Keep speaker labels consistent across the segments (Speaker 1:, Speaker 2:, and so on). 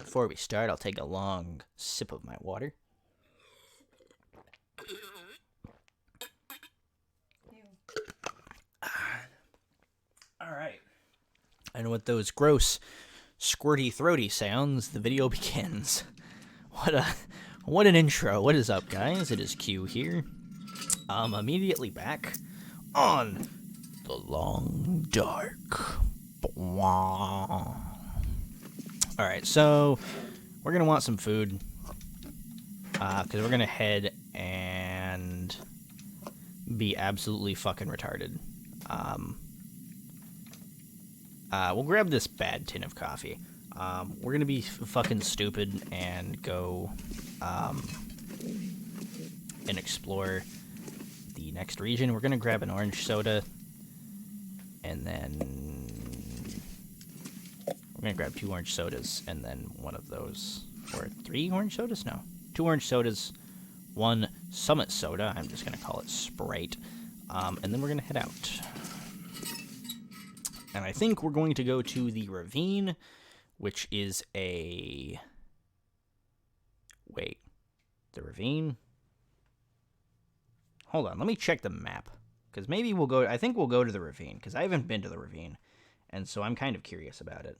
Speaker 1: Before we start, I'll take a long sip of my water. Alright. And with those gross, squirty, throaty sounds, the video begins. What an intro. What is up, guys? It is Q here. Immediately back on The Long Dark. Alright, so we're going to want some food. Because we're going to head and be absolutely fucking retarded. We'll grab this bad tin of coffee. We're going to be fucking stupid and go and explore the next region. We're going to grab an orange soda. And then we're going to grab 2 orange sodas and then one of those. Or 3 orange sodas? No. 2 orange sodas, 1 Summit soda. I'm just going to call it Sprite. And then we're going to head out. And I think we're going to go to the Ravine, which is a... Wait. The Ravine? Hold on, let me check the map. Because maybe we'll go... I think we'll go to the Ravine, because I haven't been to the Ravine. And so I'm kind of curious about it.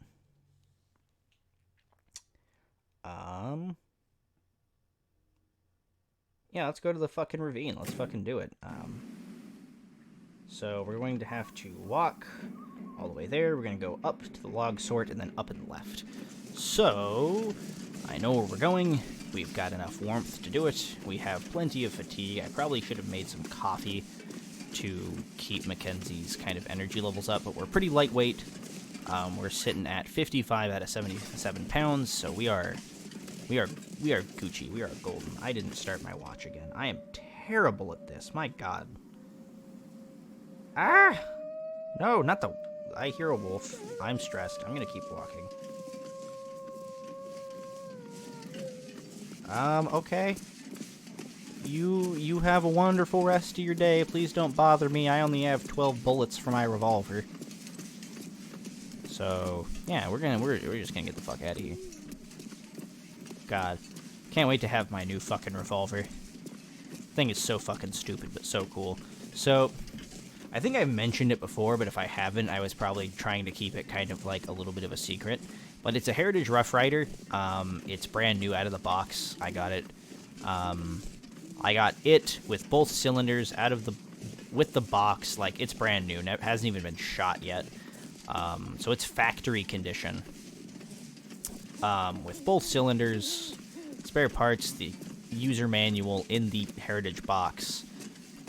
Speaker 1: Yeah, let's go to the fucking Ravine. Let's fucking do it. So we're going to have to walk all the way there. We're going to go up to the log sort and then up and left. So, I know where we're going. We've got enough warmth to do it. We have plenty of fatigue. I probably should have made some coffee to keep Mackenzie's kind of energy levels up, but we're pretty lightweight. We're sitting at 55 out of 77 pounds, so we are Gucci. We are golden. I didn't start my watch again. I am terrible at this. My God. Ah! No, not the... I hear a wolf. I'm stressed. I'm gonna keep walking. Okay. You have a wonderful rest of your day. Please don't bother me. I only have 12 bullets for my revolver. So, yeah, we're just gonna get the fuck out of here. God. Can't wait to have my new fucking revolver. Thing is so fucking stupid, but so cool. So, I think I've mentioned it before, but if I haven't, I was probably trying to keep it kind of like a little bit of a secret. But it's a Heritage Rough Rider. It's brand new out of the box. I got it. I got it with both cylinders with the box. Like, it's brand new. It hasn't even been shot yet. So it's factory condition. With both cylinders, spare parts, the user manual in the Heritage box.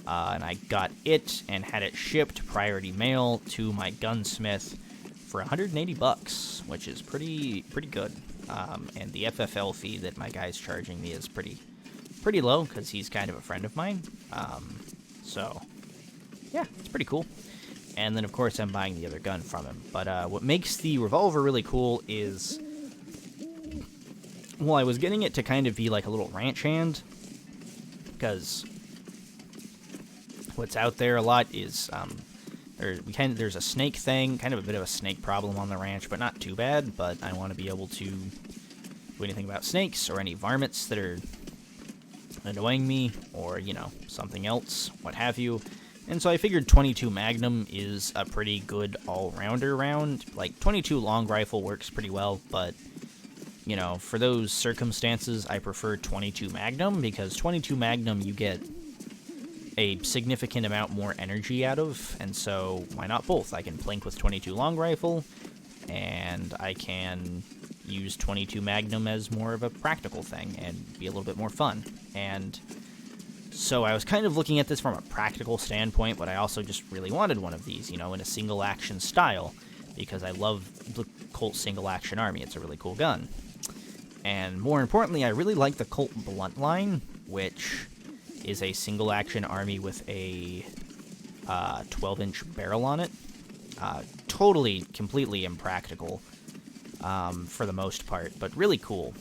Speaker 1: And I got it and had it shipped priority mail to my gunsmith for $180, which is pretty good. And the FFL fee that my guy's charging me is pretty low because he's kind of a friend of mine. So yeah, it's pretty cool. And then of course I'm buying the other gun from him. But what makes the revolver really cool is, well, I was getting it to kind of be like a little ranch hand, because what's out there a lot is there's a snake thing, kind of a bit of a snake problem on the ranch, but not too bad. But I want to be able to do anything about snakes or any varmints that are annoying me, or something else, what have you. And so I figured 22 Magnum is a pretty good all-rounder round. Like 22 long rifle works pretty well, but for those circumstances, I prefer 22 Magnum, because 22 Magnum you get a significant amount more energy out of, and so why not both? I can plink with 22 long rifle, and I can use 22 Magnum as more of a practical thing and be a little bit more fun. And so I was kind of looking at this from a practical standpoint, but I also just really wanted one of these, in a single action style, because I love the Colt single action army. It's a really cool gun. And more importantly, I really like the Colt Blunt line, which is a single action army with a 12-inch barrel on it. Totally, completely impractical for the most part, but really cool.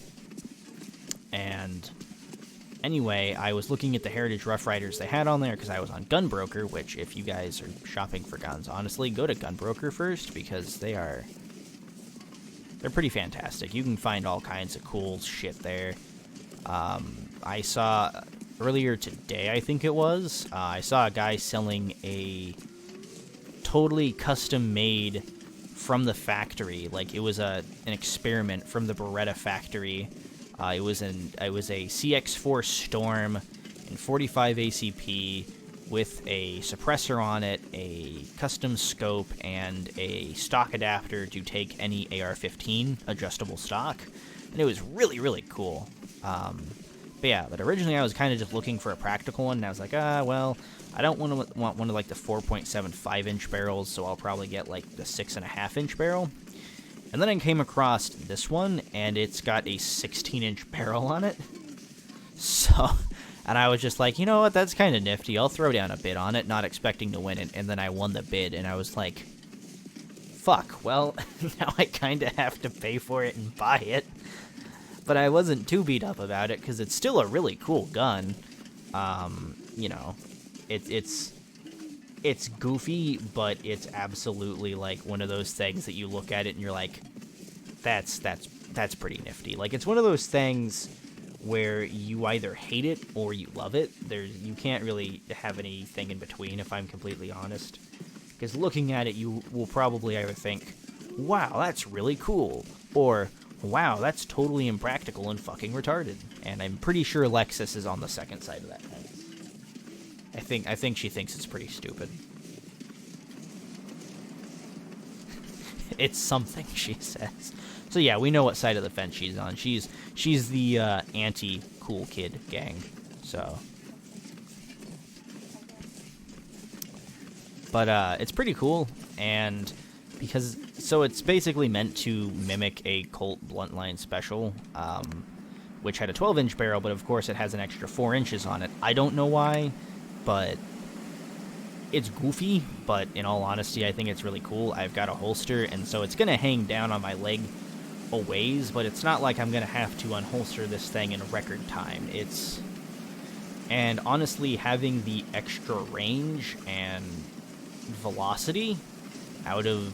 Speaker 1: And anyway, I was looking at the Heritage Rough Riders they had on there because I was on Gunbroker, which if you guys are shopping for guns, honestly, go to Gunbroker first, because they are they're pretty fantastic. You can find all kinds of cool shit there. I saw earlier today, I think it was, I saw a guy selling a totally custom-made from the factory. Like, it was an experiment from the Beretta factory. It was a CX4 Storm in 45 ACP with a suppressor on it, a custom scope, and a stock adapter to take any AR-15 adjustable stock. And it was really, really cool. But originally I was kind of just looking for a practical one, and I was like, well, I don't want one of, like, the 4.75-inch barrels, so I'll probably get, like, the 6.5-inch barrel. And then I came across this one, and it's got a 16-inch barrel on it. So, and I was just like, you know what, that's kind of nifty. I'll throw down a bid on it, not expecting to win it. And then I won the bid, and I was like, fuck, well, now I kind of have to pay for it and buy it. But I wasn't too beat up about it, because it's still a really cool gun. You know, it's goofy, but it's absolutely, like, one of those things that you look at it and you're like, that's pretty nifty. Like, it's one of those things where you either hate it or you love it. You can't really have anything in between, if I'm completely honest. Because looking at it, you will probably either think, wow, that's really cool, or wow, that's totally impractical and fucking retarded. And I'm pretty sure Alexis is on the second side of that fence. I think she thinks it's pretty stupid. It's something, she says. So yeah, we know what side of the fence she's on. She's the anti-cool kid gang. So, but it's pretty cool, and so it's basically meant to mimic a Colt Bluntline Special, which had a 12-inch barrel, but of course it has an extra 4 inches on it. I don't know why, but it's goofy, but in all honesty, I think it's really cool. I've got a holster, and so it's going to hang down on my leg a ways, but it's not like I'm going to have to unholster this thing in record time. And honestly, having the extra range and velocity out of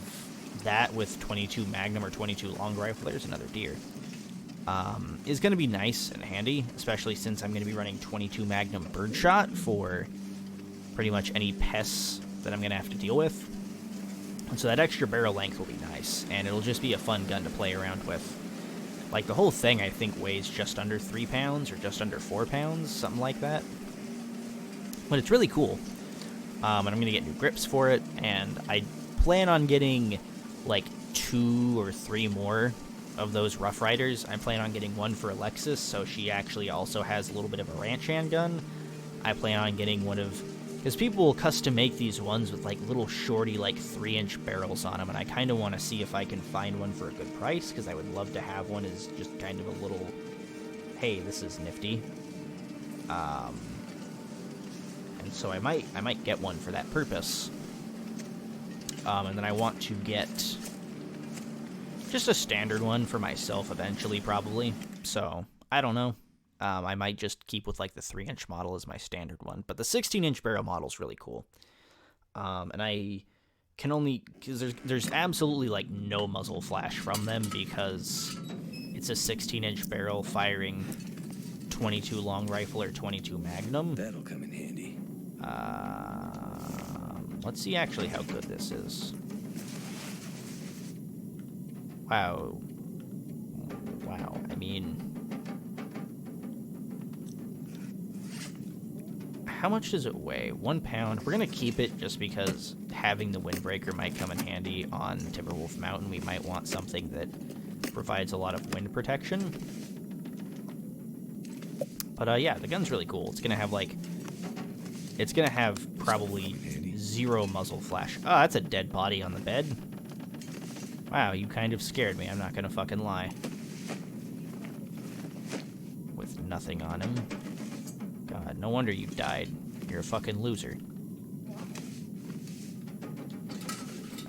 Speaker 1: that with 22 Magnum or 22 long rifle, there's another deer, is going to be nice and handy, especially since I'm going to be running 22 Magnum birdshot for pretty much any pests that I'm going to have to deal with. And so that extra barrel length will be nice, and it'll just be a fun gun to play around with. Like, the whole thing, I think, weighs just under 3 pounds, or just under 4 pounds, something like that. But it's really cool. And I'm going to get new grips for it, and I plan on getting, like, 2 or 3 more of those Rough Riders. I plan on getting one for Alexis, so she actually also has a little bit of a ranch hand gun. I plan on getting one of... Because people will custom make these ones with, like, little shorty, like, 3-inch barrels on them, and I kind of want to see if I can find one for a good price, because I would love to have one as just kind of a little, hey, this is nifty. And so I might get one for that purpose. And then I want to get just a standard one for myself eventually, probably. So, I don't know. I might just keep with, like, the 3-inch model as my standard one. But the 16-inch barrel model is really cool. And I can only... Because there's absolutely, like, no muzzle flash from them, because it's a 16-inch barrel firing 22 long rifle or 22 Magnum.
Speaker 2: That'll come in handy.
Speaker 1: Let's see actually how good this is. Wow. I mean... How much does it weigh? 1 pound. We're going to keep it just because having the windbreaker might come in handy on Timberwolf Mountain. We might want something that provides a lot of wind protection. But yeah, the gun's really cool. It's going to have, like... It's going to have probably 0 muzzle flash. Oh, that's a dead body on the bed. Wow, you kind of scared me. I'm not going to fucking lie. With nothing on him. God, no wonder you died. You're a fucking loser.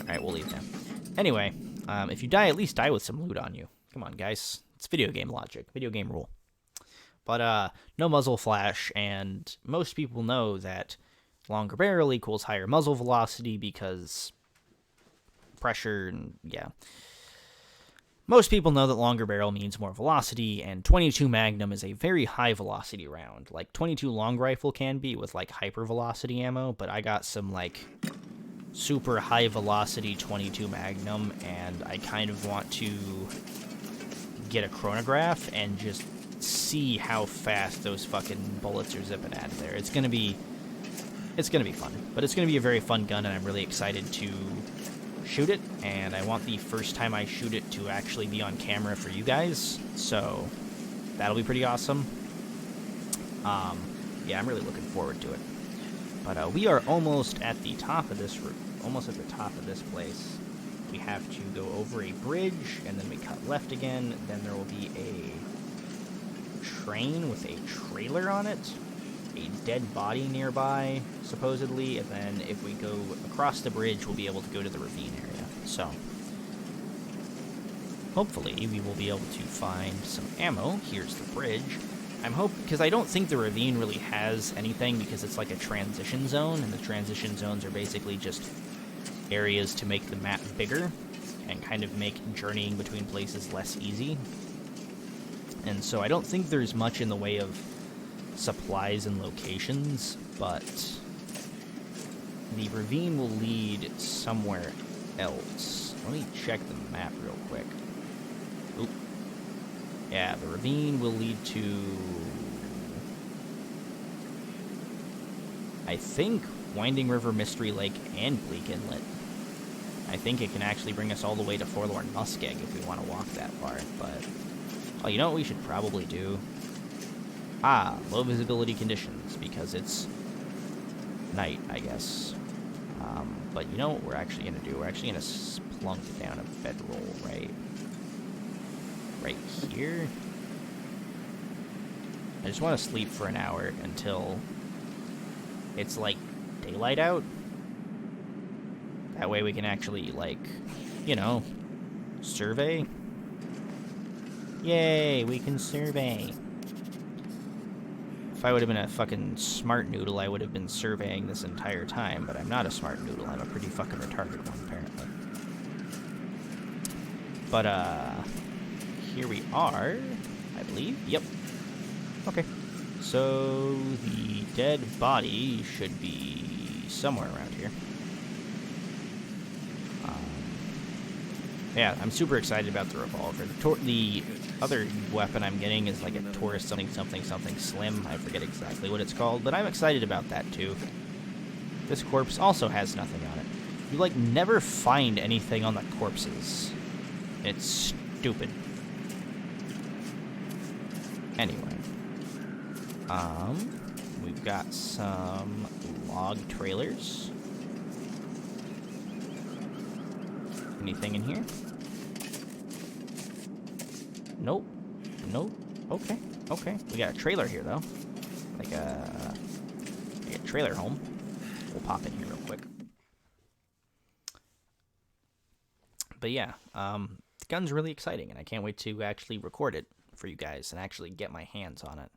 Speaker 1: Alright, we'll leave now. Anyway, if you die, at least die with some loot on you. Come on, guys. It's video game logic. Video game rule. But, no muzzle flash, and most people know that longer barrel equals higher muzzle velocity because pressure, and yeah. Most people know that longer barrel means more velocity, and 22 Magnum is a very high velocity round. Like 22 long rifle can be with like hyper velocity ammo, but I got some like super high velocity 22 Magnum, and I kind of want to get a chronograph and just see how fast those fucking bullets are zipping out of there. It's gonna be fun, but it's gonna be a very fun gun, and I'm really excited to shoot it, and I want the first time I shoot it to actually be on camera for you guys, so that'll be pretty awesome. Yeah, I'm really looking forward to it. But we are almost at the top of this place. We have to go over a bridge, and then we cut left again. Then there will be a train with a trailer on it, a dead body nearby, supposedly, and then if we go across the bridge, we'll be able to go to the ravine area. So, hopefully, we will be able to find some ammo. Here's the bridge. I'm hoping, because I don't think the ravine really has anything, because it's like a transition zone, and the transition zones are basically just areas to make the map bigger and kind of make journeying between places less easy. And so I don't think there's much in the way of supplies and locations, but the ravine will lead somewhere else. Let me check the map real quick. Oop. Yeah, the ravine will lead to, I think, Winding River, Mystery Lake, and Bleak Inlet. I think it can actually bring us all the way to Forlorn Muskeg if we want to walk that far, but... Oh, you know what we should probably do? Low visibility conditions, because it's night, I guess. But you know what we're actually going to do? We're actually going to splunk down a bedroll right here. I just want to sleep for an hour until it's, like, daylight out. That way we can actually, like, you know, survey. Yay, we can survey. If I would have been a fucking smart noodle, I would have been surveying this entire time, but I'm not a smart noodle. I'm a pretty fucking retarded one, apparently. But, here we are, I believe. Yep. Okay. So, the dead body should be somewhere around here. Yeah, I'm super excited about the revolver. The other weapon I'm getting is like a Taurus something slim. I forget exactly what it's called, but I'm excited about that too. This corpse also has nothing on it. You like never find anything on the corpses. It's stupid. Anyway. We've got some log trailers. Anything in here? Nope. Nope. Okay. Okay. We got a trailer here, though. Like a trailer home. We'll pop in here real quick. But yeah, the gun's really exciting, and I can't wait to actually record it for you guys and actually get my hands on it.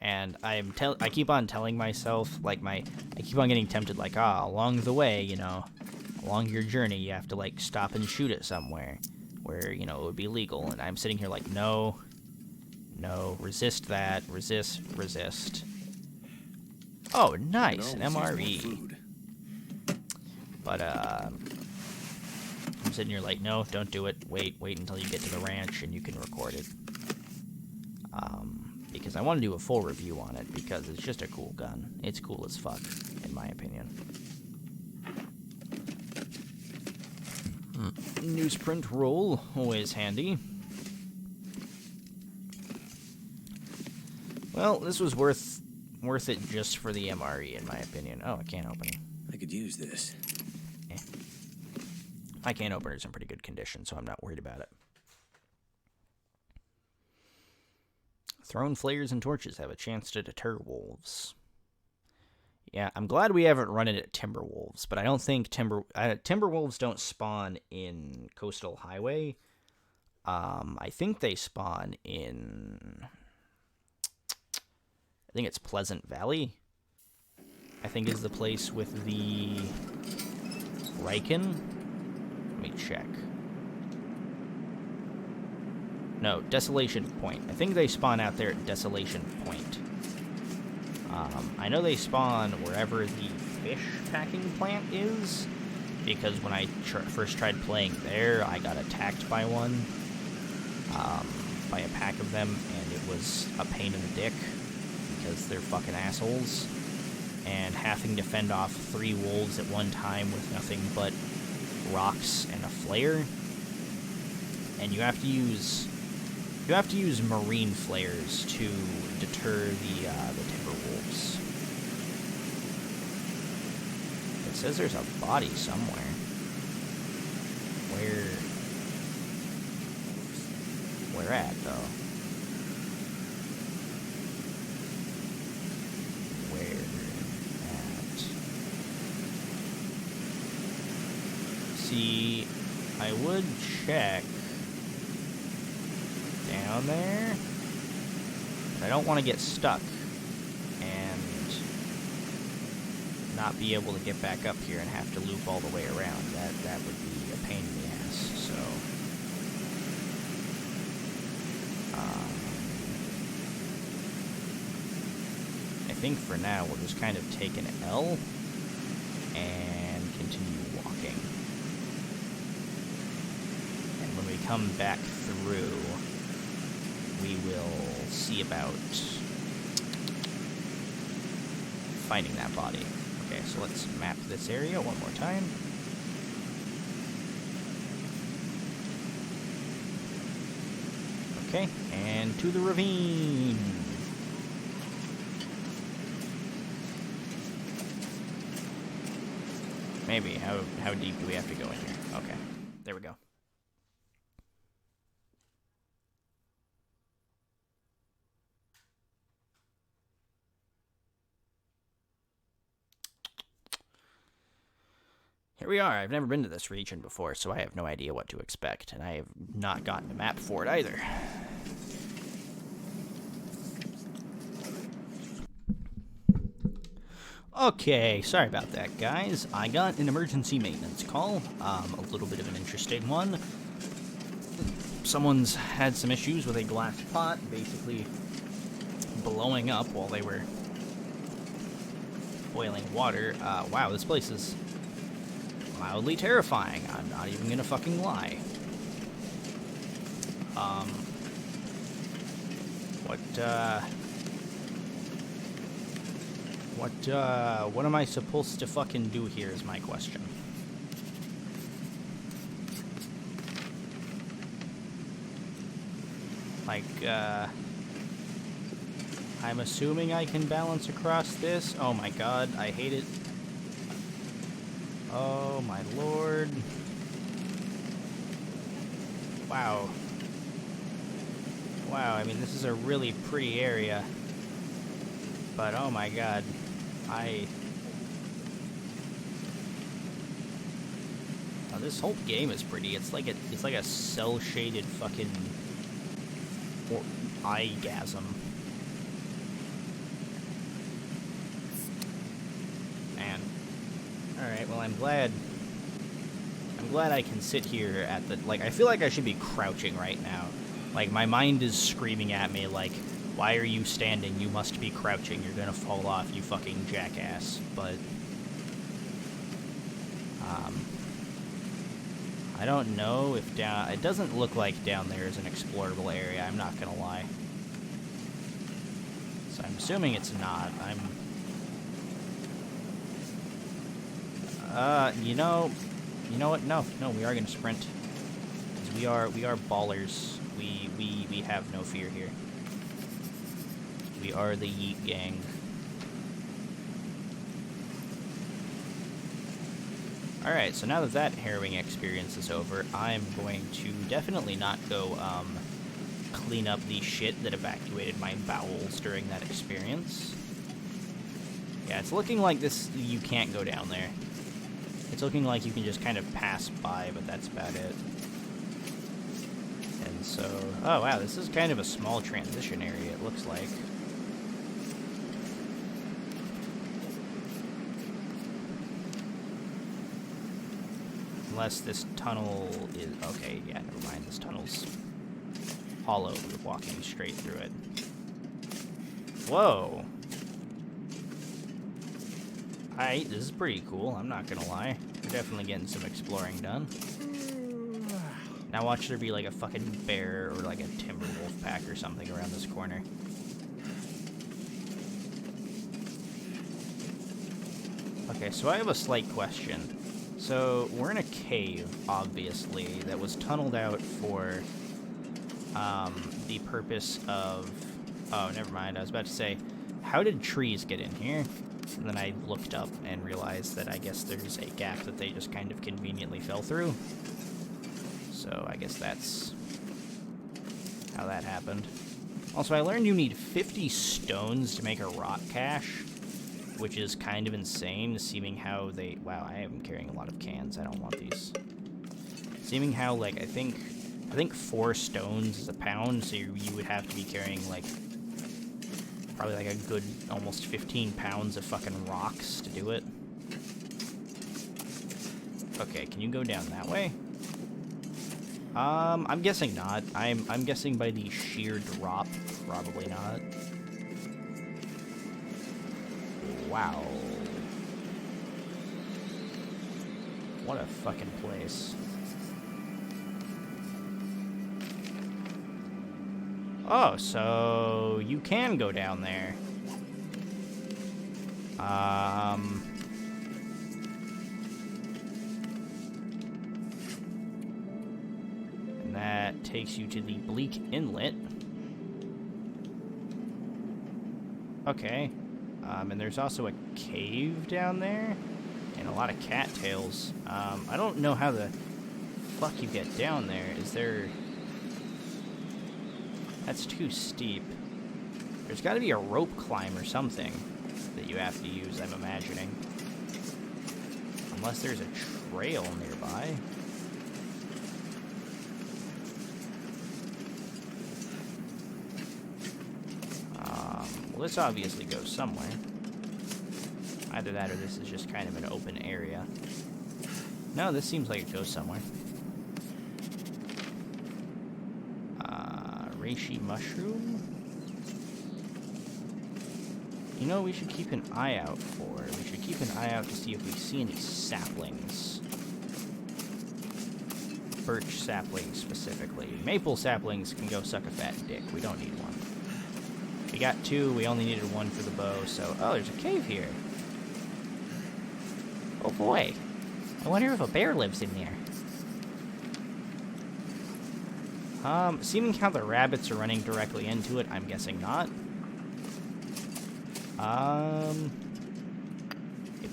Speaker 1: And I keep on telling myself, like, I keep on getting tempted, like, along the way, you know, along your journey, you have to, like, stop and shoot it somewhere where, you know, it would be legal. And I'm sitting here like, no, resist that, resist. Oh, nice, an MRE. But, I'm sitting here like, no, don't do it. Wait until you get to the ranch and you can record it. Because I want to do a full review on it, because it's just a cool gun. It's cool as fuck, in my opinion. Newsprint roll, always handy. Well, this was worth it just for the MRE, in my opinion. Oh, I can't open it.
Speaker 2: I could use this.
Speaker 1: My can opener's in pretty good condition, so I'm not worried about it. Thrown flares and torches have a chance to deter wolves. Yeah, I'm glad we haven't run it at Timberwolves, but I don't think Timberwolves don't spawn in Coastal Highway. I think they spawn in... I think it's Pleasant Valley. I think is the place with the Riken. Let me check. No, Desolation Point. I think they spawn out there at Desolation Point. I know they spawn wherever the fish packing plant is, because when I first tried playing there, I got attacked by one, by a pack of them, and it was a pain in the dick, because they're fucking assholes, and having to fend off 3 wolves at one time with nothing but rocks and a flare, and you have to use marine flares to deter the Timberwolves. It says there's a body somewhere. Where at, though? Where at? See, I would check down there. I don't want to get stuck and not be able to get back up here and have to loop all the way around. That would be a pain in the ass. So, I think for now we'll just kind of take an L and continue walking. And when we come back through, we will see about finding that body. Okay, so let's map this area one more time. Okay, and to the ravine. Maybe. How deep do we have to go in here? Okay, there we go. Here we are. I've never been to this region before, so I have no idea what to expect, and I have not gotten a map for it either. Okay, sorry about that, guys. I got an emergency maintenance call. A little bit of an interesting one. Someone's had some issues with a glass pot, basically blowing up while they were boiling water. Wow, this place is mildly terrifying. I'm not even gonna fucking lie. What am I supposed to fucking do here is my question. Like, I'm assuming I can balance across this. Oh my god, I hate it. Oh my lord. Wow. Wow, I mean, this is a really pretty area. But oh my god. Oh, this whole game is pretty. It's like a cel-shaded fucking eyegasm. Man. Alright, well, I'm glad I can sit here at the, like, I feel like I should be crouching right now. Like, my mind is screaming at me, like, why are you standing? You must be crouching. You're gonna fall off, you fucking jackass. But, I don't know if down, it doesn't look like down there is an explorable area, I'm not gonna lie. So I'm assuming it's not. You know what? No, we are gonna sprint. 'Cause we are ballers. We have no fear here. We are the Yeet Gang. Alright, so now that that harrowing experience is over, I'm going to definitely not go, clean up the shit that evacuated my bowels during that experience. Yeah, it's looking like this, you can't go down there. It's looking like you can just kind of pass by, but that's about it. And so, oh wow, this is kind of a small transition area, it looks like. Unless this tunnel is... Okay, yeah, never mind. This tunnel's hollow walking straight through it. Whoa. Alright, this is pretty cool, I'm not gonna lie. We're definitely getting some exploring done. Now watch there be like a fucking bear or like a Timberwolf pack or something around this corner. Okay, so I have a slight question. So, we're in a cave, obviously, that was tunneled out for the purpose of... Oh, never mind, I was about to say, how did trees get in here? And then I looked up and realized that I guess there's a gap that they just kind of conveniently fell through. So I guess that's how that happened. Also, I learned you need 50 stones to make a rock cache, which is kind of insane, seeming how they... Wow, I am carrying a lot of cans. I don't want these. Seeming how, like, I think 4 stones is a pound, so you would have to be carrying, like, probably like a good almost 15 pounds of fucking rocks to do it. Okay, can you go down that way? I'm guessing not. I'm guessing by the sheer drop, probably not. Wow. What a fucking place. Oh, so you can go down there. And that takes you to the Bleak Inlet. Okay. And there's also a cave down there, and a lot of cattails. I don't know how the fuck you get down there. Is there... That's too steep. There's got to be a rope climb or something that you have to use, I'm imagining. Unless there's a trail nearby. Well, this obviously goes somewhere. Either that or this is just kind of an open area. No, this seems like it goes somewhere. Reishi mushroom? You know, we should keep an eye out for. We should keep an eye out to see if we see any saplings. Birch saplings, specifically. Maple saplings can go suck a fat dick. We don't need one. We got 2, we only needed 1 for the bow, so... Oh, there's a cave here. Oh boy. I wonder if a bear lives in there. Seeming how the rabbits are running directly into it, I'm guessing not. A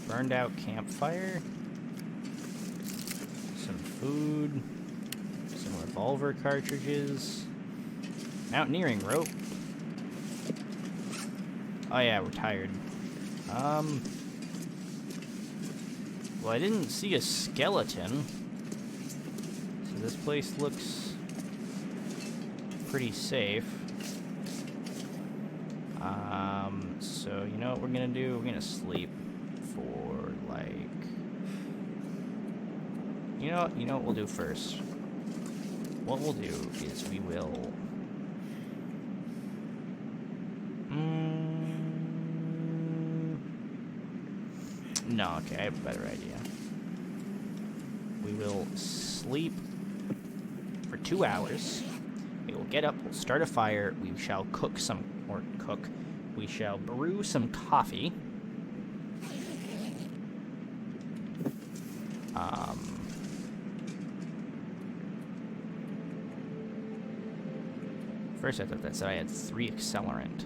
Speaker 1: burned out campfire. Some food. Some revolver cartridges. Mountaineering rope. Oh yeah, we're tired. Well, I didn't see a skeleton. So this place looks pretty safe. So you know what we're gonna do? We're gonna sleep for like... You know what we'll do first? What we'll do is we will... No, okay, I have a better idea. We will sleep for 2 hours. We will get up, we'll start a fire, we shall we shall brew some coffee. First I thought that said I had 3 accelerant.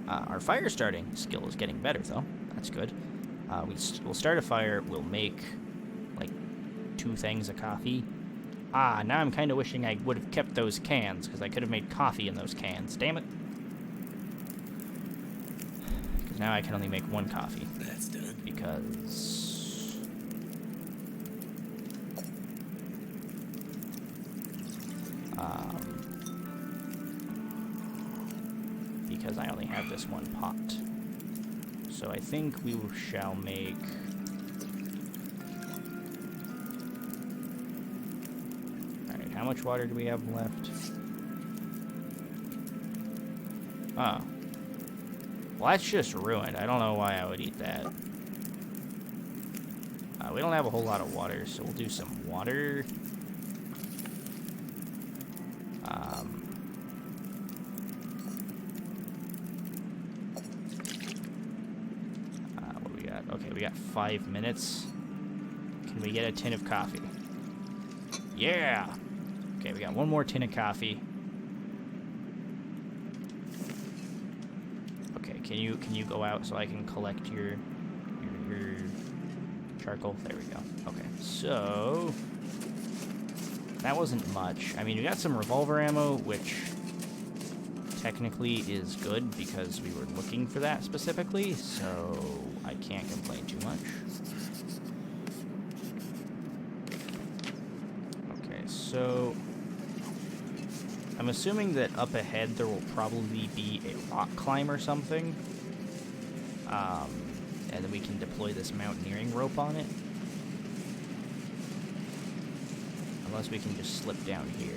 Speaker 1: Our fire starting skill is getting better though, that's good. We'll start a fire, we'll make like 2 things of coffee. Ah, now I'm kind of wishing I would have kept those cans, because I could have made coffee in those cans. Damn it. Because now I can only make 1 coffee.
Speaker 2: That's done.
Speaker 1: Because I only have this 1 pot. So I think we shall make... Alright, how much water do we have left? Oh. Well, that's just ruined. I don't know why I would eat that. We don't have a whole lot of water, so we'll do some water. What do we got? Okay, we got 5 minutes. Can we get a tin of coffee? Yeah! Okay, we got one more tin of coffee. Okay, can you go out so I can collect your charcoal? There we go. Okay, so that wasn't much. I mean, we got some revolver ammo, which technically is good because we were looking for that specifically, so I can't complain too much. Okay, so I'm assuming that up ahead there will probably be a rock climb or something. And then we can deploy this mountaineering rope on it. Unless we can just slip down here.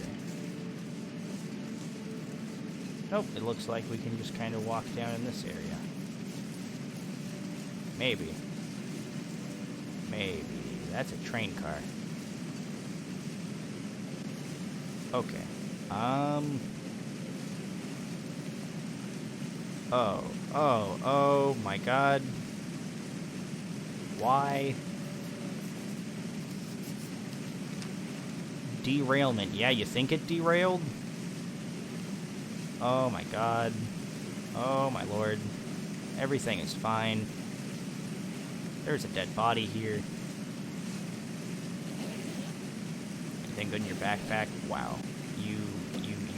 Speaker 1: Nope, it looks like we can just kind of walk down in this area. Maybe. Maybe. That's a train car. Okay. Oh my god. Why? Derailment. Yeah, you think it derailed? Oh my god. Oh my lord. Everything is fine. There's a dead body here. Anything good in your backpack? Wow. You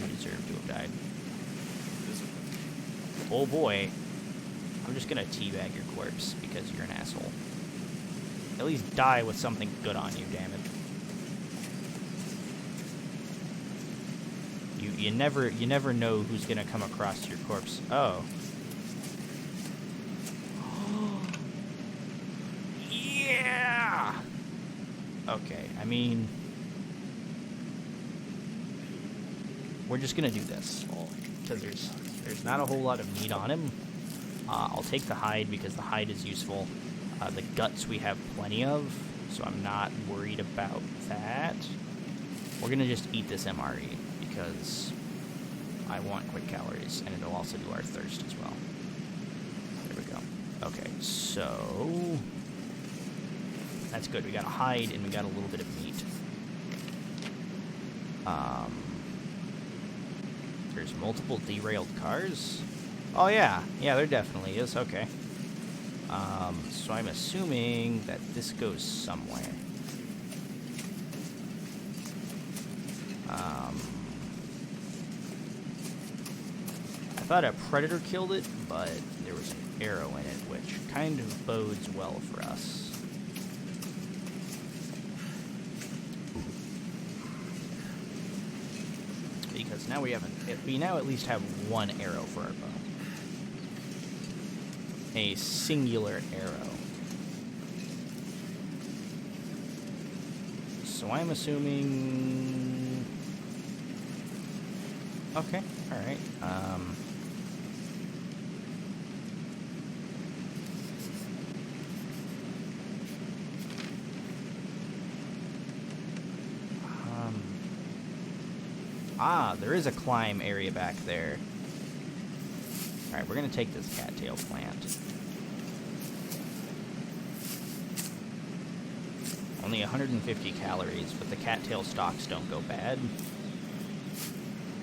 Speaker 1: deserve to have died. Oh boy. I'm just gonna teabag your corpse because you're an asshole. At least die with something good on you, damn it. You never know who's gonna come across your corpse. Oh. Yeah! Okay, I mean, we're just gonna do this because there's not a whole lot of meat on him. I'll take the hide because the hide is useful. The guts we have plenty of, so I'm not worried about that. We're gonna just eat this MRE because I want quick calories, and it'll also do our thirst as well. There we go. Okay, so that's good. We got a hide and we got a little bit of meat. There's multiple derailed cars. Oh yeah, there definitely is. Okay. So I'm assuming that this goes somewhere. I thought a predator killed it, but there was an arrow in it, which kind of bodes well for us. Because now we now at least have one arrow for our bow. A singular arrow. So I'm assuming... Okay, alright. There is a climb area back there. Alright, we're gonna take this cattail plant. Only 150 calories, but the cattail stalks don't go bad.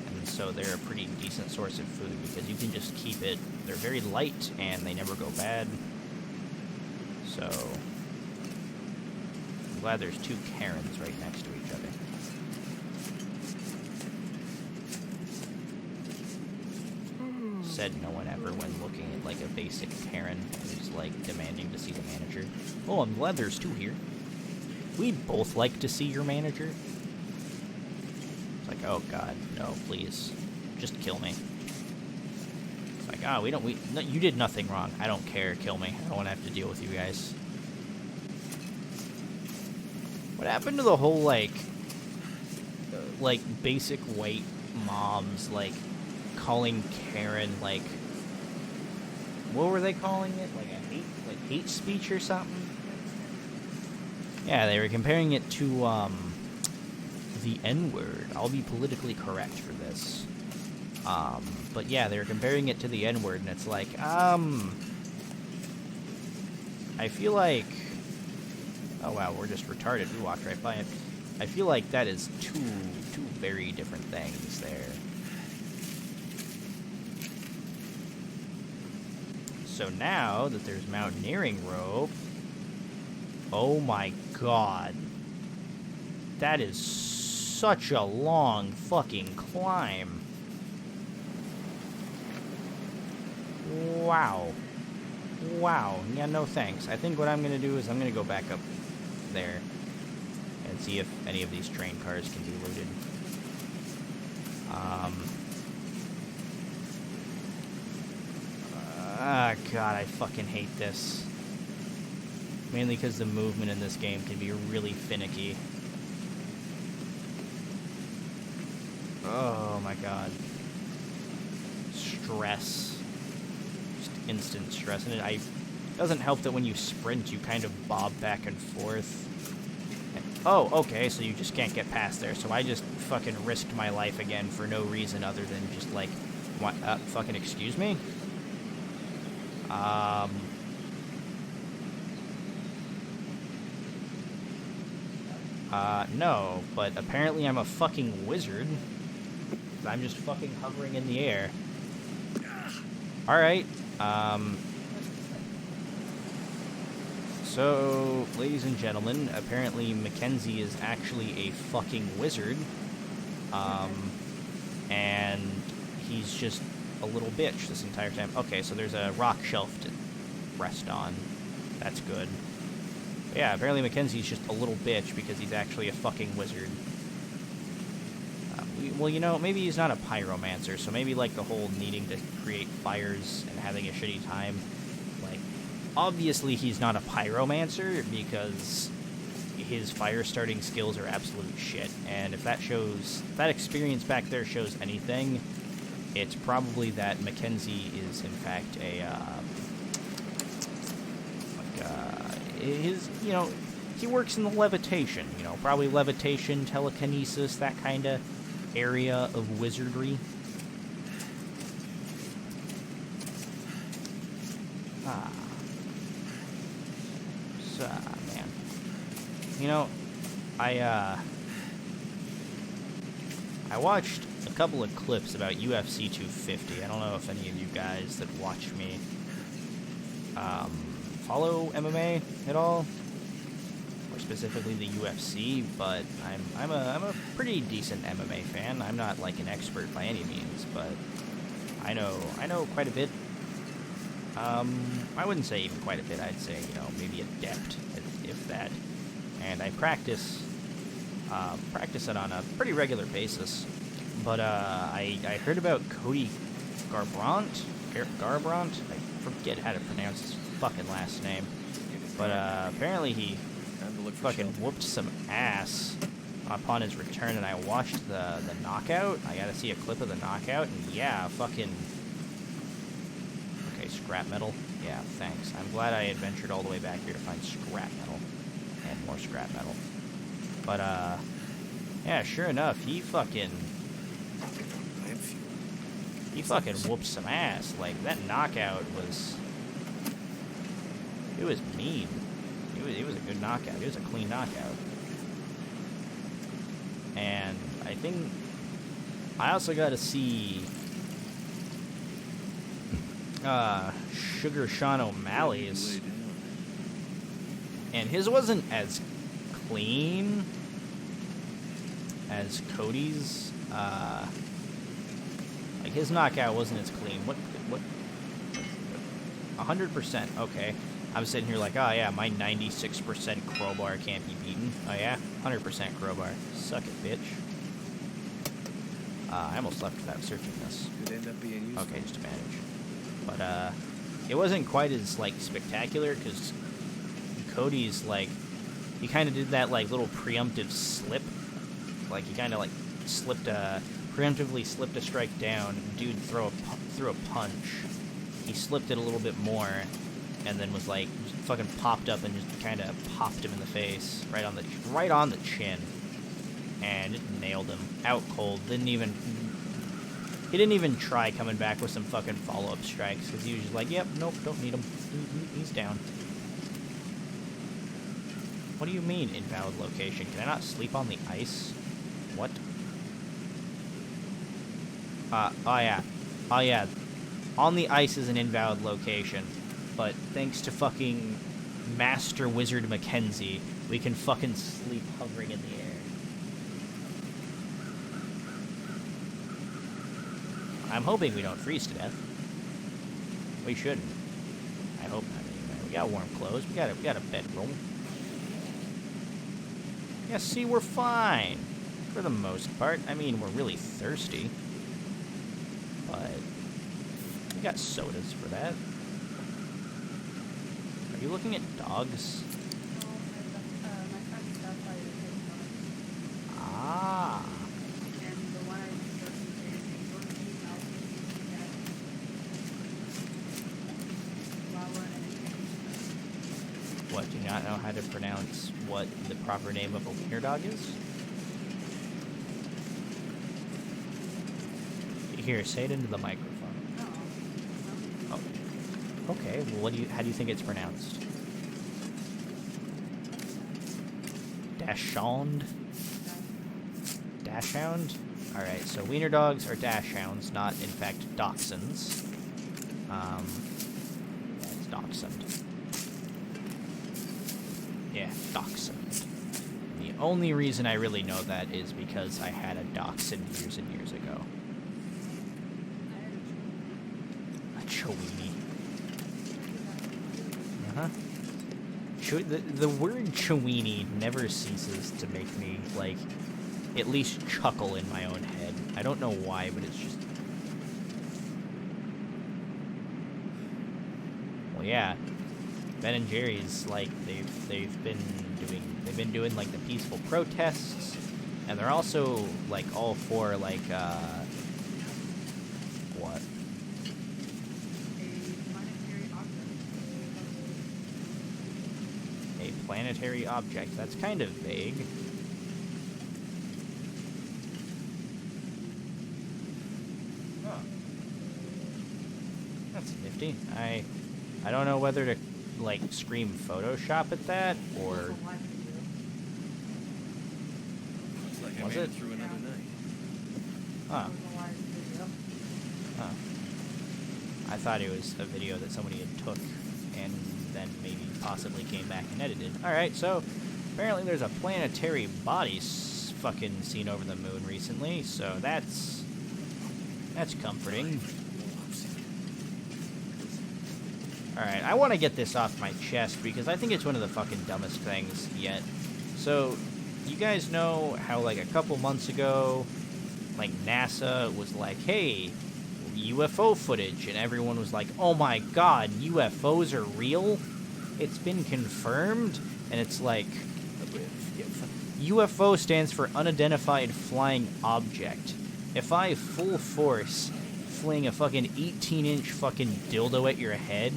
Speaker 1: And so they're a pretty decent source of food because you can just keep it. They're very light and they never go bad. So I'm glad there's two Karens right next to each other. Said no one ever when looking at like a basic Karen who's like demanding to see the manager. Oh, I'm glad there's two here. We'd both like to see your manager. It's like, oh god, no, please, just kill me. It's like, no, you did nothing wrong. I don't care, kill me. I don't want to have to deal with you guys. What happened to the whole like basic white mobs like calling Karen, like, what were they calling it? Like hate speech or something? Yeah, they were comparing it to, the N-word. I'll be politically correct for this. But yeah, they were comparing it to the N-word, and it's like, I feel like... Oh wow, we're just retarded. We walked right by it. I feel like that is two very different things there. So now that there's mountaineering rope... Oh my god. That is such a long fucking climb. Wow. Wow. Yeah, no thanks. I think what I'm going to do is I'm going to go back up there and see if any of these train cars can be looted. God, I fucking hate this. Mainly because the movement in this game can be really finicky. Oh my god. Stress. Just instant stress. And it doesn't help that when you sprint, you kind of bob back and forth. And, oh, okay, so you just can't get past there. So I just fucking risked my life again for no reason other than just like, what, fucking excuse me? No, but apparently I'm a fucking wizard. I'm just fucking hovering in the air. Alright, so, ladies and gentlemen, apparently Mackenzie is actually a fucking wizard. And he's just a little bitch this entire time. Okay, so there's a rock shelf to rest on. That's good. But yeah, apparently Mackenzie's just a little bitch because he's actually a fucking wizard. Well, you know, maybe he's not a pyromancer, so maybe, like, the whole needing to create fires and having a shitty time, like, obviously he's not a pyromancer because his fire-starting skills are absolute shit, and if that experience back there shows anything, it's probably that Mackenzie is, in fact, you know, he works in the levitation, you know, probably levitation, telekinesis, that kind of area of wizardry. So, man. You know, I watched a couple of clips about UFC 250. I don't know if any of you guys that watch me follow MMA at all, or specifically the UFC, but I'm a pretty decent MMA fan. I'm not like an expert by any means, but I know quite a bit. I wouldn't say even quite a bit. I'd say, you know, maybe adept, if that. And I practice it on a pretty regular basis. But I heard about Cody Garbrandt. I forget how to pronounce his fucking last name. But apparently he fucking whooped some ass upon his return, and I watched the knockout. I gotta see a clip of the knockout, and yeah, fucking... Okay, scrap metal. Yeah, thanks. I'm glad I adventured all the way back here to find scrap metal. And more scrap metal. But, yeah, sure enough, he fucking whooped some ass. Like, that knockout was... It was mean. It was a good knockout. It was a clean knockout. And I think I also got to see Sugar Sean O'Malley's, and his wasn't as clean as Cody's. Like, his knockout wasn't as clean. What? 100%. Okay. I'm sitting here like, oh yeah, my 96% crowbar can't be beaten. Oh yeah? 100% crowbar. Suck it, bitch. I almost left without searching this.
Speaker 2: Could end up being useful.
Speaker 1: Okay, just a manage. But, it wasn't quite as, like, spectacular, because Cody's, like, he kind of did that, like, little preemptive slip. Like, he kind of, like, slipped a preemptively slipped a strike down. Dude threw a punch. He slipped it a little bit more, and then was like, just fucking popped up and just kind of popped him in the face, right on the chin, and it nailed him out cold. He didn't even try coming back with some fucking follow-up strikes, because he was just like, yep, nope, don't need him. He's down. What do you mean, invalid location? Can I not sleep on the ice? What? Oh yeah. On the ice is an invalid location, but thanks to fucking Master Wizard Mackenzie, we can fucking sleep hovering in the air. I'm hoping we don't freeze to death. We shouldn't. I hope not anyway. We got warm clothes. We got a bedroom. Yeah, see, we're fine. For the most part. I mean, we're really thirsty. But we got sodas for that. Are you looking at dogs? Ah. What, do you not know how to pronounce what the proper name of a wiener dog is? Here, say it into the microphone. Oh. Okay, well, how do you think it's pronounced? Dachshund? Dachshund? Alright, so wiener dogs are dachshunds, not, in fact, dachshunds. It's dachshund. Yeah, dachshund. The only reason I really know that is because I had a dachshund years and years ago. Chowini. The word Chowini never ceases to make me, like, at least chuckle in my own head. I don't know why, but it's just... Well, yeah. Ben and Jerry's, like, they've been doing, like, the peaceful protests, and they're also, like, all for, like, what? Planetary object. That's kind of vague. Huh. That's nifty. I don't know whether to, like, scream Photoshop at that, or... Was it?
Speaker 2: Through another night.
Speaker 1: Huh. Huh. I thought it was a video that somebody had took and then maybe possibly came back and edited. Alright, so apparently there's a planetary body fucking seen over the moon recently, so that's comforting. Alright, I want to get this off my chest because I think it's one of the fucking dumbest things yet. So, you guys know how, like, a couple months ago, like, NASA was like, hey, UFO footage, and everyone was like, oh my god, UFOs are real? It's been confirmed? And it's like, UFO stands for unidentified flying object. If I full force fling a fucking 18-inch fucking dildo at your head,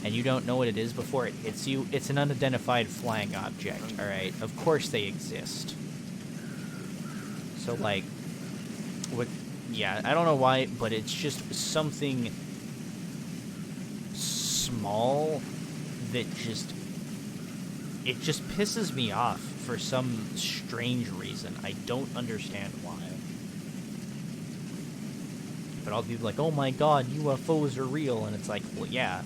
Speaker 1: and you don't know what it is before it hits you, it's an unidentified flying object, alright? Of course they exist. So, like, what... Yeah, I don't know why, but it's just something small that just... It just pisses me off for some strange reason. I don't understand why. But all the people are like, oh my god, UFOs are real. And it's like, well, yeah.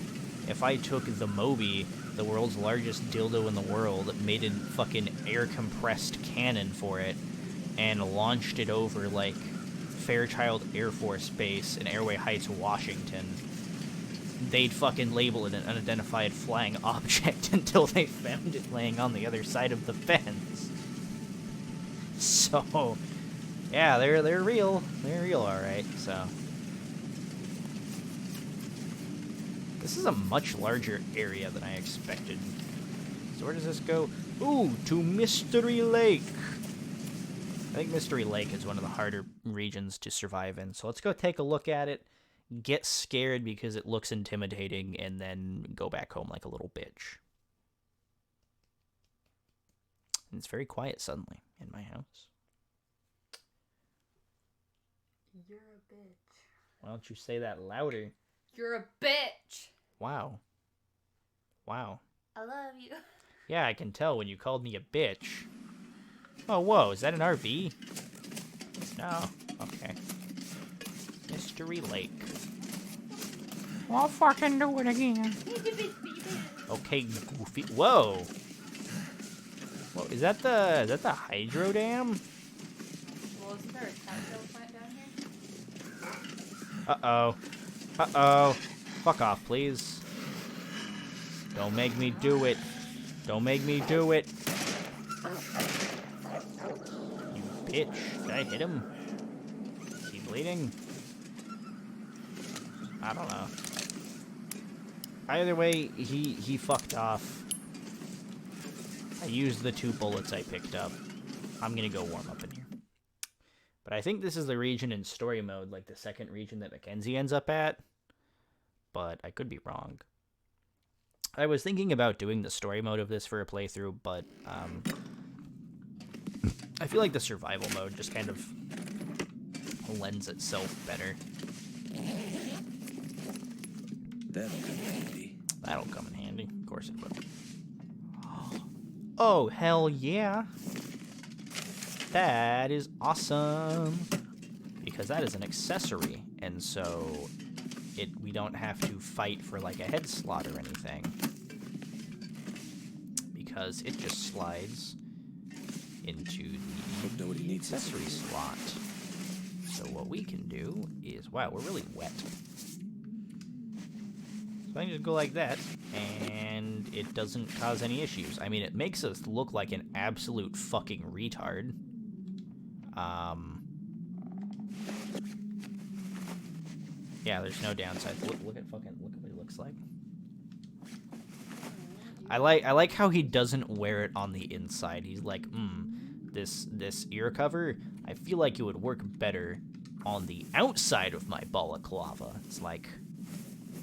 Speaker 1: If I took the Moby, the world's largest dildo in the world, made a fucking air-compressed cannon for it, and launched it over, like, Fairchild Air Force Base in Airway Heights, Washington, they'd fucking label it an unidentified flying object until they found it laying on the other side of the fence. So, yeah, they're real. They're real, alright, so. This is a much larger area than I expected. So where does this go? Ooh, to Mystery Lake. I think Mystery Lake is one of the harder regions to survive in, so let's go take a look at it, get scared because it looks intimidating, and then go back home like a little bitch. And it's very quiet suddenly in my house.
Speaker 2: You're a bitch.
Speaker 1: Why don't you say that louder?
Speaker 2: You're a bitch.
Speaker 1: Wow. Wow.
Speaker 2: I love you.
Speaker 1: Yeah, I can tell when you called me a bitch. Oh, whoa, is that an RV? No. Okay. Mystery Lake. I'll fucking do it again. Okay, Goofy. Whoa. Whoa, is that the hydro dam?
Speaker 2: Well, isn't there a tactile plant down here?
Speaker 1: Uh-oh. Uh-oh. Fuck off, please. Don't make me do it. Don't make me do it. You bitch. Did I hit him? Is he bleeding? I don't know. Either way, he fucked off. I used the 2 bullets I picked up. I'm gonna go warm up in here. But I think this is the region in story mode, like the second region that Mackenzie ends up at. But I could be wrong. I was thinking about doing the story mode of this for a playthrough, but I feel like the survival mode just kind of lends itself better.
Speaker 3: That'll come in handy.
Speaker 1: That'll come in handy. Of course it will. Oh, hell yeah. That is awesome. Because that is an accessory, and so we don't have to fight for like a head slot or anything. Because it just slides into the accessory slot. So what we can do is, wow, we're really wet. So I can just go like that, and it doesn't cause any issues. I mean, it makes us look like an absolute fucking retard. Yeah, there's no downside. Look at what he looks like. I like how he doesn't wear it on the inside. He's like, this ear cover, I feel like it would work better on the outside of my balaclava. It's like,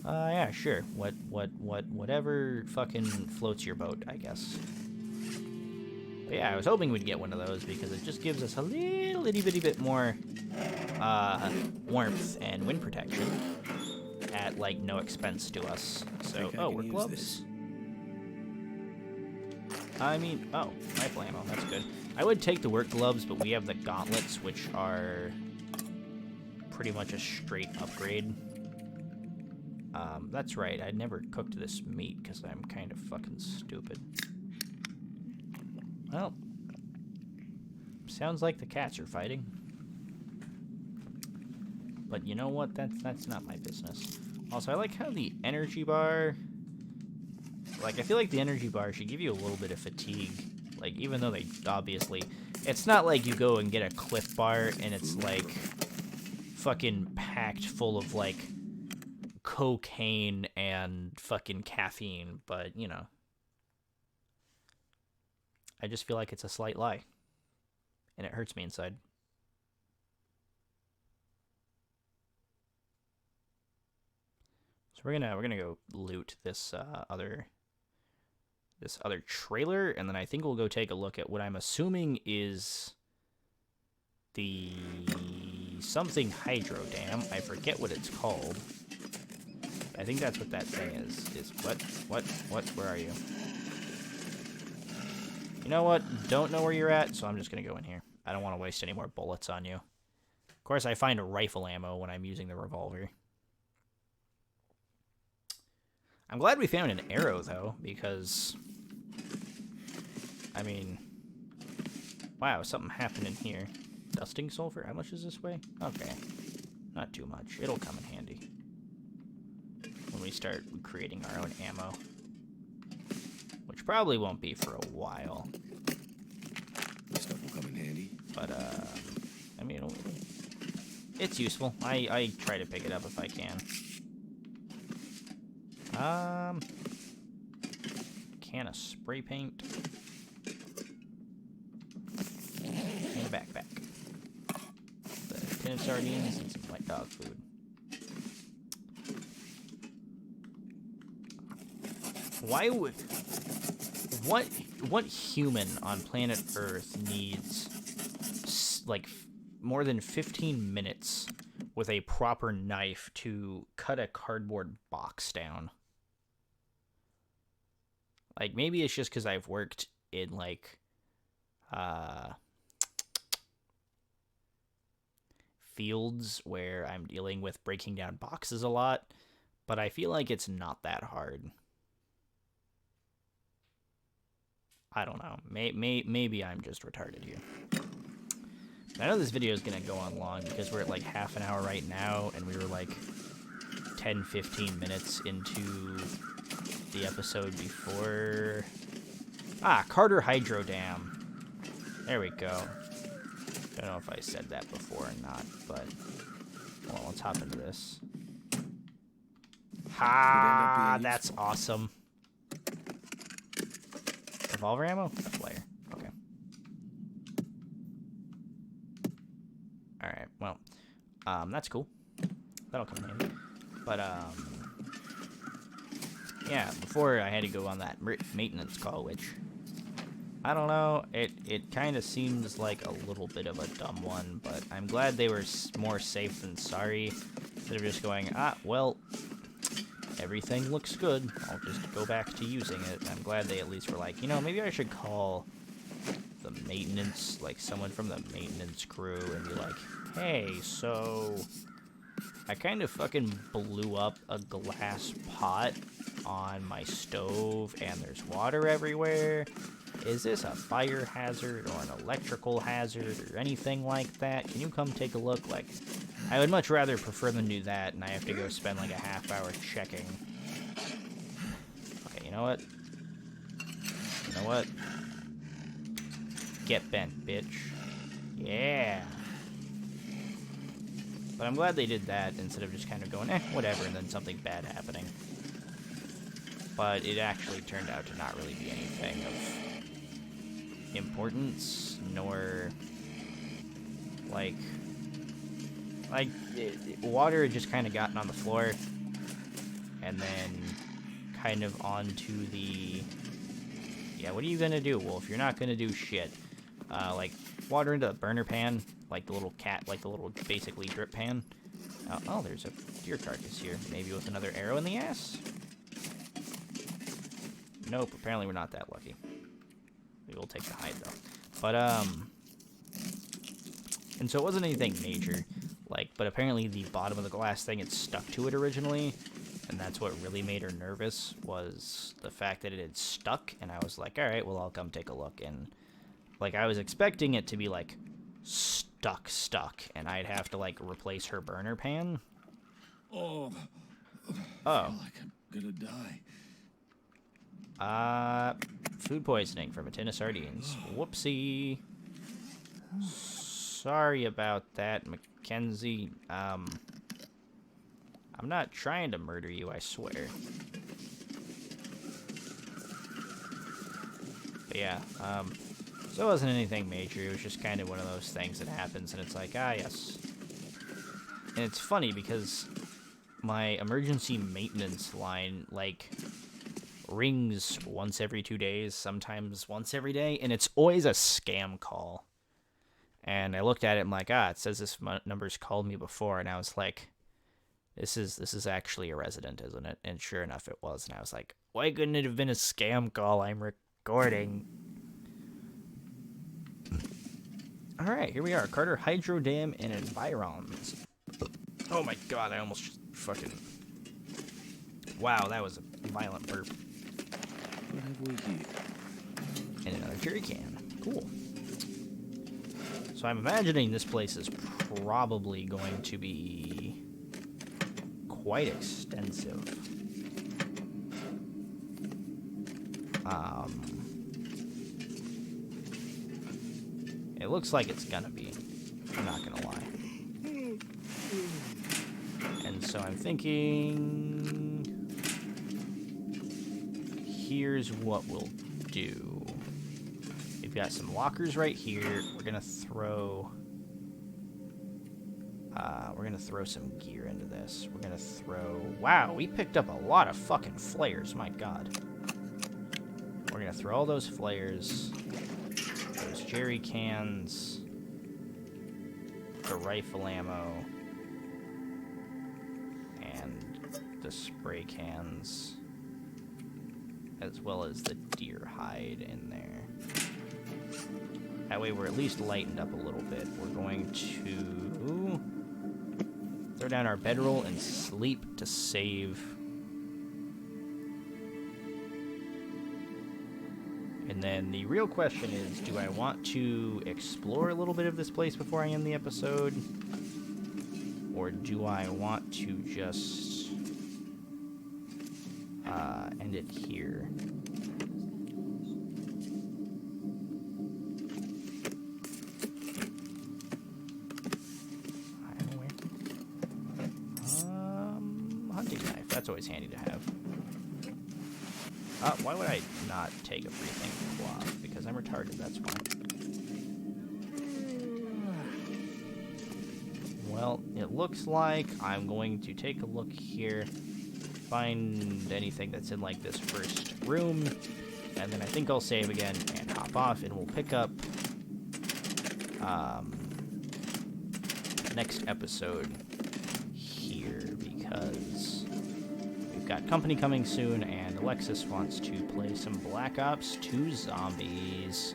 Speaker 1: yeah, sure. Whatever fucking floats your boat, I guess. But yeah, I was hoping we'd get one of those because it just gives us a little itty bitty bit more warmth and wind protection at like no expense to us. So, oh, we're gloves. I mean, oh, rifle ammo, that's good. I would take the work gloves, but we have the gauntlets, which are pretty much a straight upgrade. That's right, I never cooked this meat because I'm kind of fucking stupid. Well, sounds like the cats are fighting. But you know what? That's not my business. Also, I like how the energy bar... Like, I feel like the energy bar should give you a little bit of fatigue. Like, even though they obviously... It's not like you go and get a Cliff Bar and it's, like, fucking packed full of, like, cocaine and fucking caffeine. But, you know. I just feel like it's a slight lie. And it hurts me inside. So we're gonna go loot this other trailer, and then I think we'll go take a look at what I'm assuming is the something hydro dam. I forget what it's called. I think that's what that thing is. What? Where are you? You know what? Don't know where you're at, so I'm just gonna go in here. I don't want to waste any more bullets on you. Of course, I find a rifle ammo when I'm using the revolver. I'm glad we found an arrow, though, because... I mean... Wow, something happened in here. Dusting sulfur? How much is this weigh? Okay. Not too much. It'll come in handy. When we start creating our own ammo. Which probably won't be for a while.
Speaker 3: This stuff will come in handy.
Speaker 1: But, I mean, it's useful. I try to pick it up if I can. Can of spray paint. And a backpack. tin of sardines and some white dog food. Why would... What human on planet Earth needs, like, more than 15 minutes with a proper knife to cut a cardboard box down? Like, maybe it's just because I've worked in, like, fields where I'm dealing with breaking down boxes a lot, but I feel like it's not that hard. I don't know. Maybe I'm just retarded here. I know this video is going to go on long because we're at like half an hour right now, and we were like 10-15 minutes into the episode before. Carter Hydro Dam. There we go. Don't know if I said that before or not, but well, let's hop into this. Ha! That's awesome. Revolver ammo? A flare. Okay. Alright, well. That's cool. That'll come in handy. But, yeah, before I had to go on that maintenance call, which, I don't know, it kind of seems like a little bit of a dumb one, but I'm glad they were more safe than sorry, instead of just going, well, everything looks good, I'll just go back to using it. I'm glad they at least were like, you know, maybe I should call the maintenance, like someone from the maintenance crew and be like, hey, so I kind of fucking blew up a glass pot on my stove and there's water everywhere. Is this a fire hazard or an electrical hazard or anything like that? Can you come take a look? Like, I would much rather prefer than do that, and I have to go spend like a half hour checking. Okay, you know what? You know what? Get bent, bitch. Yeah. But I'm glad they did that instead of just kind of going, whatever, and then something bad happening. But it actually turned out to not really be anything of importance, nor like water had just kind of gotten on the floor and then kind of onto the, yeah, what are you gonna do, Wolf? You're not gonna do shit. Like water into the burner pan, like the little basically drip pan. Oh, there's a deer carcass here, maybe with another arrow in the ass. Nope, apparently we're not that lucky. We will take the hide though. But and so it wasn't anything major, like, but apparently the bottom of the glass thing had stuck to it originally, and that's what really made her nervous, was the fact that it had stuck. And I was like, all right, well, I'll come take a look. And like, I was expecting it to be like stuck, and I'd have to like replace her burner pan.
Speaker 3: I feel like I'm gonna die.
Speaker 1: Food poisoning from a tin of sardines. Whoopsie. Sorry about that, Mackenzie. I'm not trying to murder you, I swear. But yeah, so it wasn't anything major. It was just kind of one of those things that happens, and it's like, yes. And it's funny because my emergency maintenance line, like, rings once every 2 days, sometimes once every day, and it's always a scam call. And I looked at it, and I'm like, it says this number's called me before, and I was like, this is actually a resident, isn't it? And sure enough, it was. And I was like, why couldn't it have been a scam call? I'm recording. All right, here we are, Carter Hydro Dam and Environs. Oh my god, I almost just fucking... Wow, that was a violent burp.
Speaker 3: What have we here?
Speaker 1: And another jerry can. Cool. So I'm imagining this place is probably going to be quite extensive. It looks like it's gonna be. I'm not gonna lie. And so I'm thinking, here's what we'll do. We've got some lockers right here. We're gonna throw We're gonna throw some gear into this. We're gonna throw... Wow, we picked up a lot of fucking flares, my god. We're gonna throw all those flares, those jerry cans, the rifle ammo, and the spray cans, as well as the deer hide in there. That way we're at least lightened up a little bit. We're going to throw down our bedroll and sleep to save. And then the real question is, do I want to explore a little bit of this place before I end the episode? Or do I want to just end it here? Hunting knife. That's always handy to have. Why would I not take a free thing from cloth? Because I'm retarded, that's why. Well, it looks like I'm going to take a look here, find anything that's in, like, this first room, and then I think I'll save again and hop off, and we'll pick up, next episode here, because we've got company coming soon, and Alexis wants to play some Black Ops 2 Zombies.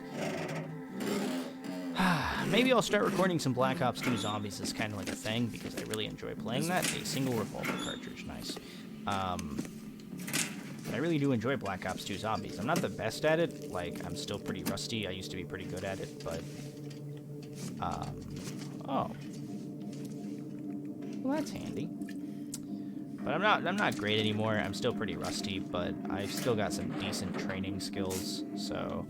Speaker 1: Maybe I'll start recording some Black Ops 2 Zombies as kind of like a thing, because I really enjoy playing that. A single revolver cartridge, nice. But I really do enjoy Black Ops 2 Zombies. I'm not the best at it, like, I'm still pretty rusty. I used to be pretty good at it, but, oh. Well, that's handy. But I'm not great anymore. I'm still pretty rusty, but I've still got some decent training skills, so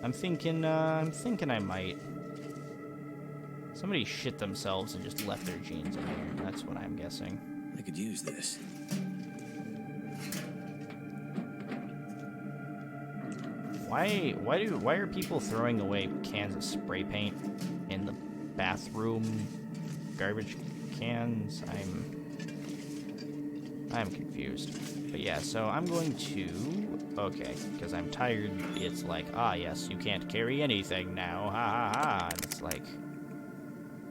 Speaker 1: I'm thinking I might. Somebody shit themselves and just left their jeans in here. That's what I'm guessing.
Speaker 3: I could use this.
Speaker 1: Why are people throwing away cans of spray paint in the bathroom garbage cans? I'm confused. But yeah, so I'm going to... Okay, because I'm tired, it's like, ah, yes, you can't carry anything now, ha ha ha. And it's like,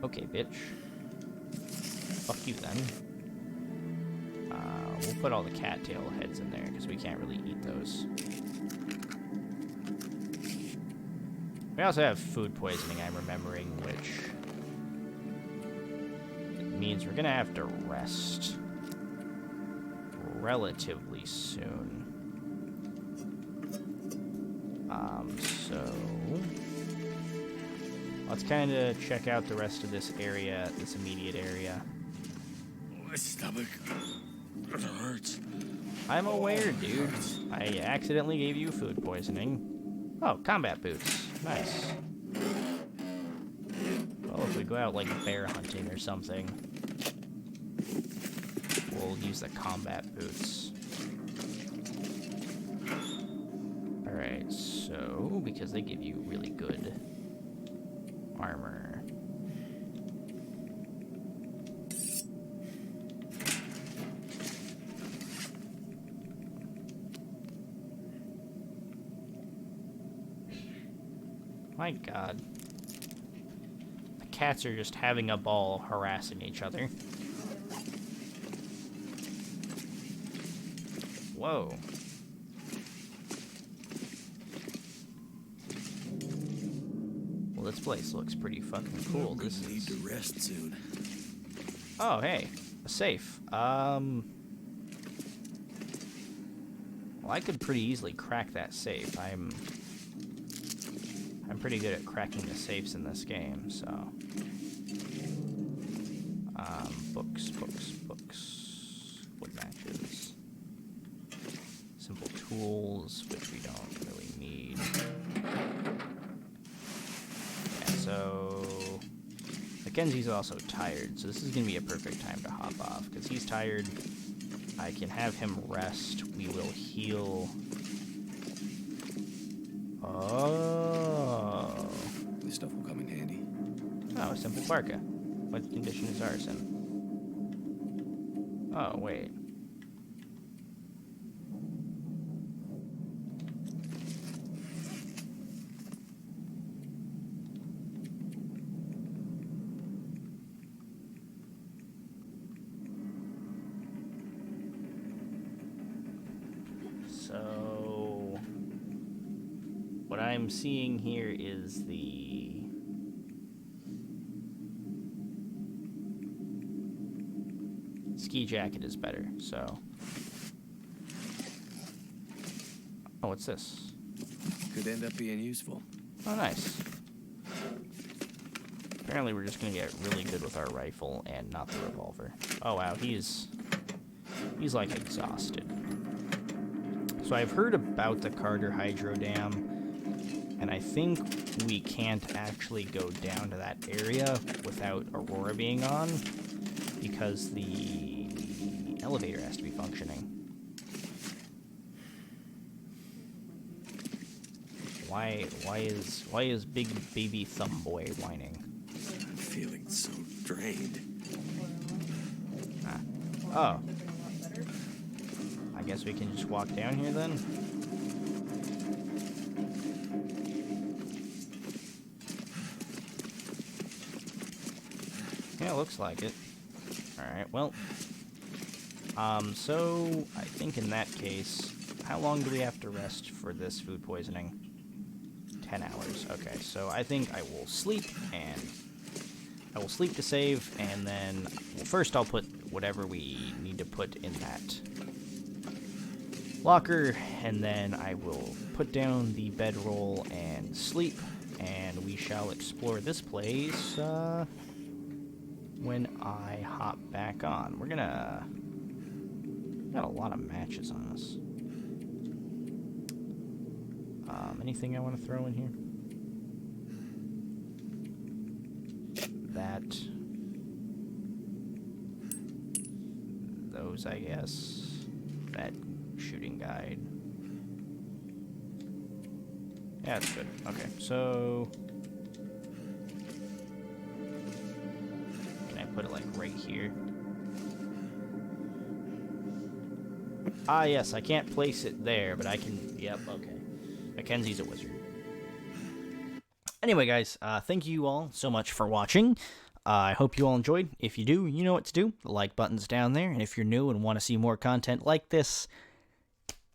Speaker 1: okay, bitch. Fuck you then. We'll put all the cattail heads in there, because we can't really eat those. We also have food poisoning, I'm remembering, which means we're gonna have to rest relatively soon. So let's kind of check out the rest of this area, this immediate area.
Speaker 3: My stomach, it hurts.
Speaker 1: I'm aware, dude. I accidentally gave you food poisoning. Oh, combat boots. Nice. Well, if we go out, like, bear hunting or something, we'll use the combat boots. Alright, so, because they give you really good armor. My god. The cats are just having a ball harassing each other. Whoa. Well, this place looks pretty fucking cool. This is...
Speaker 3: need to rest soon.
Speaker 1: Oh, hey. A safe. Well, I could pretty easily crack that safe. I'm pretty good at cracking the safes in this game, so... Books. Wood matches. Simple tools, which we don't really need. Yeah, so... Mackenzie's also tired, so this is going to be a perfect time to hop off, because he's tired. I can have him rest. We will heal... Oh.
Speaker 3: This stuff will come in handy.
Speaker 1: Oh, a simple parka. What condition is ours in? Oh, wait. So, what I'm seeing here is the ski jacket is better, so. Oh, what's this?
Speaker 3: Could end up being useful.
Speaker 1: Oh, nice. Apparently we're just gonna get really good with our rifle and not the revolver. Oh wow, he's like exhausted. So I've heard about the Carter Hydro Dam, and I think we can't actually go down to that area without Aurora being on, because the elevator has to be functioning. Why is Big Baby Thumb Boy whining?
Speaker 3: I'm feeling so drained.
Speaker 1: Oh. I guess we can just walk down here then? Yeah, looks like it. Alright, well. So, I think in that case, how long do we have to rest for this food poisoning? 10 hours. Okay, so I think I will sleep, and I will sleep to save, and then, well, first I'll put whatever we need to put in that locker, and then I will put down the bedroll and sleep, and we shall explore this place when I hop back on. We got a lot of matches on us. Anything I want to throw in here? Those, I guess. That shooting guide. Yeah, that's good. Okay, so can I put it like right here? Ah, yes, I can't place it there, but I can. Yep, okay. Mackenzie's a wizard. Anyway, guys, thank you all so much for watching. I hope you all enjoyed. If you do, you know what to do. The like button's down there, and if you're new and want to see more content like this,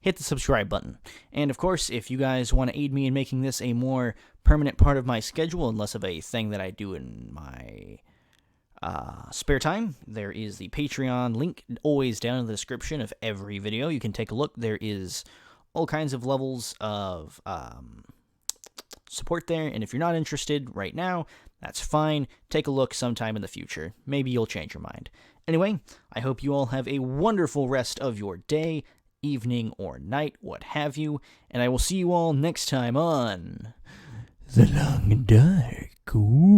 Speaker 1: hit the subscribe button. And of course, if you guys want to aid me in making this a more permanent part of my schedule and less of a thing that I do in my spare time, there is the Patreon link always down in the description of every video. You can take a look. There is all kinds of levels of support there, and if you're not interested right now, that's fine. Take a look sometime in the future. Maybe you'll change your mind. Anyway, I hope you all have a wonderful rest of your day, evening, or night, what have you, and I will see you all next time on The Long Dark. Ooh.